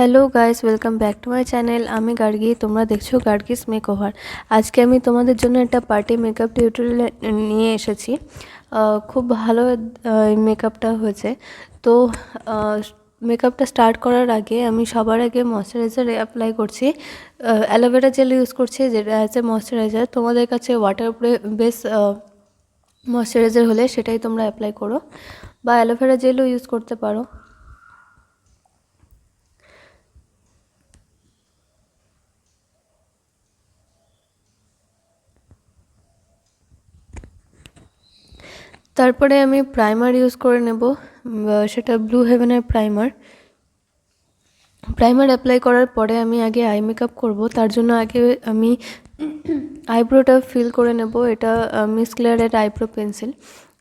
Hello guys, welcome back to my channel. আমি গার্গী, তোমরা দেখছো গার্গিস মেকওভার। আজকে আমি তোমাদের জন্য একটা পার্টি মেকআপ টিউটোরিয়াল নিয়ে এসেছি। খুব ভালো মেকআপটা হয়েছে। তো মেকআপটা স্টার্ট করার আগে আমি সবার আগে ময়শ্চারাইজার অ্যাপ্লাই করছি। অ্যালোভেরা জেল ইউজ করছি যেটা অ্যাজ এ ময়শ্চারাইজার। তোমাদের কাছে ওয়াটার বেস ময়শ্চারাইজার হলে সেটাই তোমরা অ্যাপ্লাই করো, বা অ্যালোভেরা জেলও ইউজ করতে পারো। তারপরে আমি প্রাইমার ইউজ করে নেব, সেটা ব্লু হেভেনের প্রাইমার অ্যাপ্লাই করার পরে আমি আগে আই মেকআপ করব। তার জন্য আগে আমি আইব্রোটা ফিল করে নেব। এটা মিস ক্লেয়ারের আইব্রো পেন্সিল,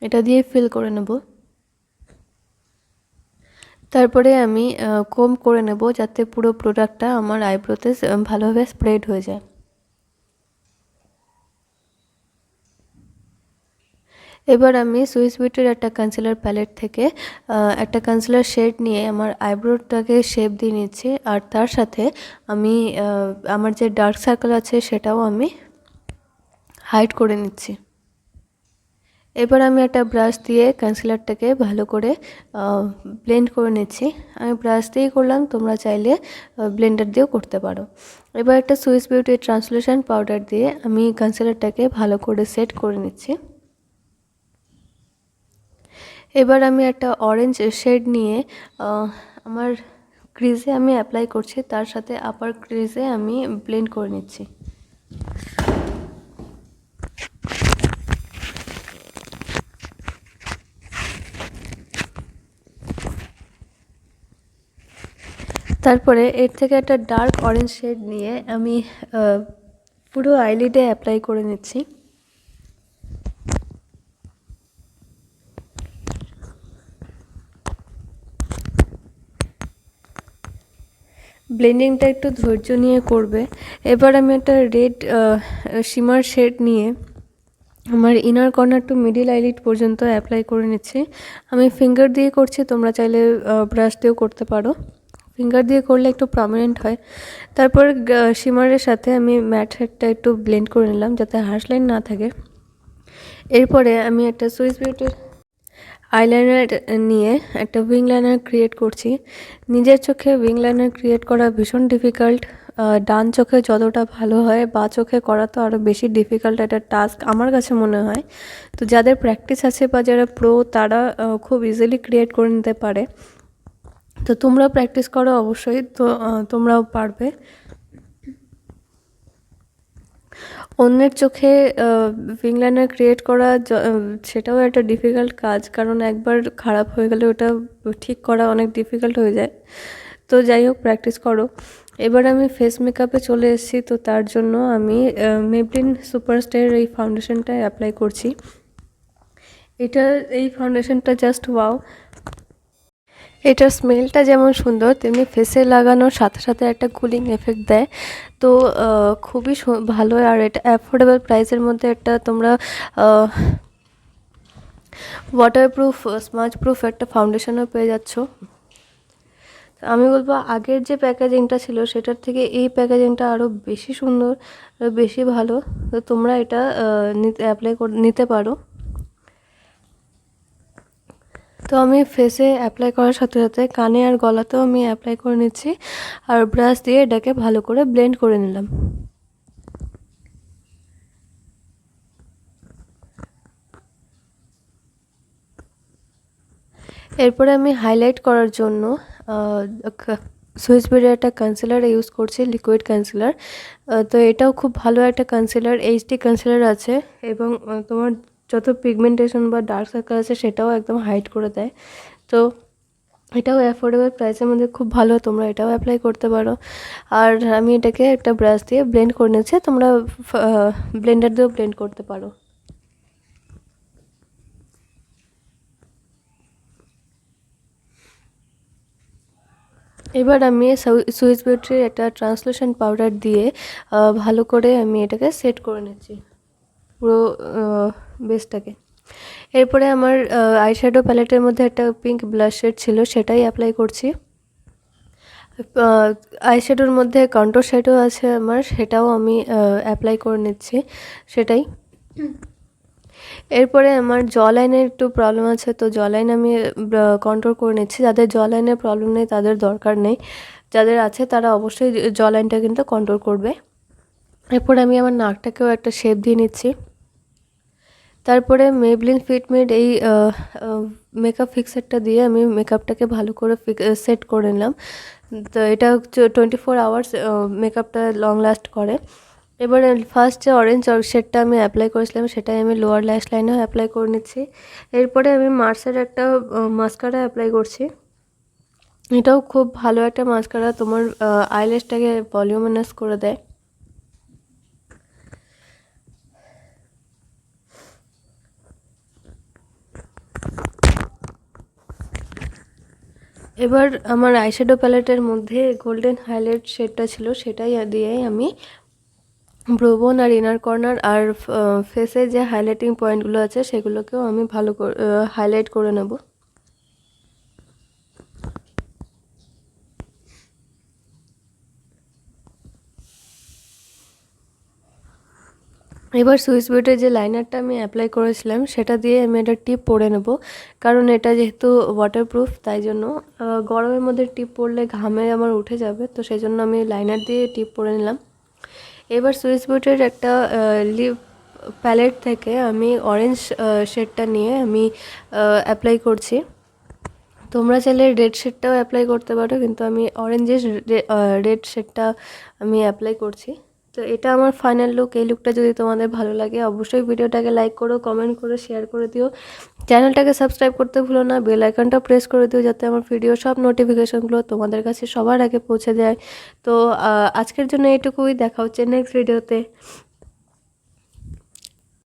এটা দিয়ে ফিল করে নেব। তারপরে আমি কোম করে নেব যাতে পুরো প্রোডাক্টটা আমার আইব্রোতে ভালোভাবে স্প্রেড হয়ে যায়। এবার আমি সুইস বিউটির একটা কনসিলার প্যালেট থেকে একটা কনসিলার শেড নিয়ে আমার আইব্রোটাকে শেপ দিয়ে নিচ্ছি, আর তার সাথে আমি আমার যে ডার্ক সার্কেল আছে সেটাও আমি হাইড করে নিচ্ছি। এবার আমি একটা ব্রাশ দিয়ে কনসিলারটাকে ভালো করে ব্লেন্ড করে নিচ্ছি। আমি ব্রাশ দিয়েই করলাম, তোমরা চাইলে ব্লেন্ডার দিয়েও করতে পারো। এবার একটা সুইস বিউটির ট্রান্সলুসেন্ট পাউডার দিয়ে আমি কনসিলারটাকে ভালো করে সেট করে নিচ্ছি। এবার আমি একটা অরেঞ্জ শেড নিয়ে আমার ক্রিজে আমি অ্যাপ্লাই করছি, তার সাথে আপার ক্রিজে আমি ব্লেন্ড করে নিচ্ছি। তারপরে এর থেকে একটা ডার্ক অরেঞ্জ শেড নিয়ে আমি পুরো আইলিডে অ্যাপ্লাই করে নিচ্ছি। ব্লেন্ডিংটা একটু ধৈর্য নিয়ে করবে। এবার আমি একটা রেড শিমার শেড নিয়ে আমার inner corner to middle eyelid পর্যন্ত অ্যাপ্লাই করে নিচ্ছি। আমি ফিঙ্গার দিয়ে করছি, তোমরা চাইলে ব্রাশ দিয়েও করতে পারো। ফিঙ্গার দিয়ে করলে একটু প্রমিনেন্ট হয়। তারপর শিমারের সাথে আমি ম্যাট শেডটা একটু ব্লেন্ড করে নিলাম যাতে হার্শ লাইন না থাকে। এরপরে আমি একটা সুইস বিউটির আইলাইনার নিয়ে একটা উইং লাইনার ক্রিয়েট করছি। নিজের চোখে উইং লাইনার ক্রিয়েট করা ভীষণ ডিফিকাল্ট। ডান চোখে যতটা ভালো হয় বা চোখে করা তো আরও বেশি ডিফিকাল্ট একটা টাস্ক আমার কাছে মনে হয়। তো যাদের প্র্যাকটিস আছে বা যারা প্রো তারা খুব ইজিলি ক্রিয়েট করে নিতে পারে। তো তোমরা প্র্যাকটিস করো অবশ্যই, তো তোমরাও পারবে। অন্যের চোখে উইং লাইনার ক্রিয়েট করা সেটাও একটা ডিফিকাল্ট কাজ, কারণ একবার খারাপ হয়ে গেলে ওটা ঠিক করা অনেক ডিফিকাল্ট হয়ে যায়। তো যাই হোক, প্র্যাকটিস করো। এবার আমি ফেস মেকআপে চলে এসেছি। তো তার জন্য আমি মেবলিন সুপারস্টারের এই ফাউন্ডেশনটা অ্যাপ্লাই করছি। এই ফাউন্ডেশনটা জাস্ট ওয়াও। এটার স্মেলটা যেমন সুন্দর, তেমনি ফেসে লাগানোর সাথে সাথে একটা কুলিং এফেক্ট দেয়। তো খুবই ভালো, আর এটা অ্যাফোর্ডেবল প্রাইসের মধ্যে একটা তোমরা ওয়াটারপ্রুফ স্মাজ প্রুফ একটা ফাউন্ডেশনও পেয়ে যাচ্ছ। আমি বলবো আগের যে প্যাকেজিংটা ছিল সেটার থেকে এই প্যাকেজিংটা আরও বেশি সুন্দর, বেশি ভালো। তো তোমরা এটা অ্যাপ্লাই নিতে পারো। তো আমি ফেসে অ্যাপ্লাই করার সাথে সাথে কানে আর গলাতেও আমি অ্যাপ্লাই করে নিচ্ছি, আর ব্রাশ দিয়ে এটাকে ভালো করে ব্লেন্ড করে নিলাম। এরপরে আমি হাইলাইট করার জন্য সুইস বিউটির একটা কনসিলার ইউজ করছি, লিকুইড কনসিলার। তো এটাও খুব ভালো একটা কনসিলার, এইচডি কনসিলার আছে, এবং তোমার যত পিগমেন্টেশন বা ডার্ক সার্কেল আছে সেটাও একদম হাইড করে দেয়। তো এটাও অ্যাফোর্ডেবল প্রাইসের মধ্যে খুব ভালো, তোমরা এটাও অ্যাপ্লাই করতে পারো। আর আমি এটাকে একটা ব্রাশ দিয়ে ব্লেন্ড করে নিচ্ছি, তোমরা ব্লেন্ডার দিয়েও ব্লেন্ড করতে পারো। এবার আমি সুইস বিউটির একটা ট্রান্সলুসেন্ট পাউডার দিয়ে ভালো করে আমি এটাকে সেট করে নিচ্ছি পুরো বেসটাকে। এরপরে আমার আইশ্যাডো প্যালেটের মধ্যে একটা পিঙ্ক ব্লাশ শেড ছিল, সেটাই অ্যাপ্লাই করছি। আইশ্যাডোর মধ্যে কন্ট্রোর শ্যাডো আছে আমার, সেটাও আমি অ্যাপ্লাই করে নিচ্ছি সেটাই। এরপরে আমার জ লাইনের একটু প্রবলেম আছে, তো জ লাইন আমি কন্ট্রোল করে নিচ্ছি। যাদের জ লাইনের প্রবলেম নেই তাদের দরকার নেই, যাদের আছে তারা অবশ্যই জ লাইনটা কিন্তু কন্ট্রোল করবে। এরপরে আমি আমার নাকটাকেও একটা শেপ দিয়ে নিচ্ছি। তারপরে মেবলিন ফিট মিড এই মেকআপ ফিক্সারটা দিয়ে আমি মেকআপটাকে ভালো করে সেট করে নিলাম। তো এটা 24 আওয়ার্স মেকআপটা লং লাস্ট করে। এবারে ফার্স্ট যে অরেঞ্জ শেডটা আমি অ্যাপ্লাই করেছিলাম সেটাই আমি লোয়ার ল্যাশ লাইনেও অ্যাপ্লাই করে নিচ্ছি। এরপরে আমি মার্সের একটা মাস্কারা অ্যাপ্লাই করছি। এটাও খুব ভালো একটা মাস্কারা, তোমার আইল্যাশটাকে ভলিউমিনাস করে দেয়। এবার আমার আইশ্যাডো প্যালেটের মধ্যে গোল্ডেন হাইলাইট শেডটা ছিল, সেটাই দিয়েই আমি ব্রোবোন আর ইনার কর্নার আর ফেসে যে হাইলাইটিং পয়েন্টগুলো আছে সেগুলোকেও আমি ভালো করে হাইলাইট করে নেব। এবার সুইস বিউটির যে লাইনারটা আমি অ্যাপ্লাই করেছিলাম সেটা দিয়ে আমি একটা টিপ পরে নেব, কারণ এটা যেহেতু ওয়াটারপ্রুফ তাই জন্য গরমের মধ্যে টিপ পরলে ঘামে আমার উঠে যাবে, তো সেই জন্য আমি লাইনার দিয়ে টিপ পরে নিলাম। এবার সুইস বিউটির একটা লিপ প্যালেট থেকে আমি অরেঞ্জ শেডটা নিয়ে আমি অ্যাপ্লাই করছি। তোমরা চাইলে রেড শেডটাও অ্যাপ্লাই করতে পারো, কিন্তু আমি অরেঞ্জের রেড শেডটা আমি অ্যাপ্লাই করছি। তো এটা আমার ফাইনাল লুক। এই লুকটা যদি তোমাদের ভালো লাগে অবশ্যই ভিডিওটাকে লাইক করো, কমেন্ট করো, শেয়ার করে দিও। চ্যানেলটাকে সাবস্ক্রাইব করতে ভুলো না, বেল আইকনটা প্রেস করে দিও যাতে আমার ভিডিও সব নোটিফিকেশনগুলো তোমাদের কাছে সবার আগে পৌঁছে যায়। তো আজকের জন্য এইটুকুই, দেখা হচ্ছে নেক্সট ভিডিওতে।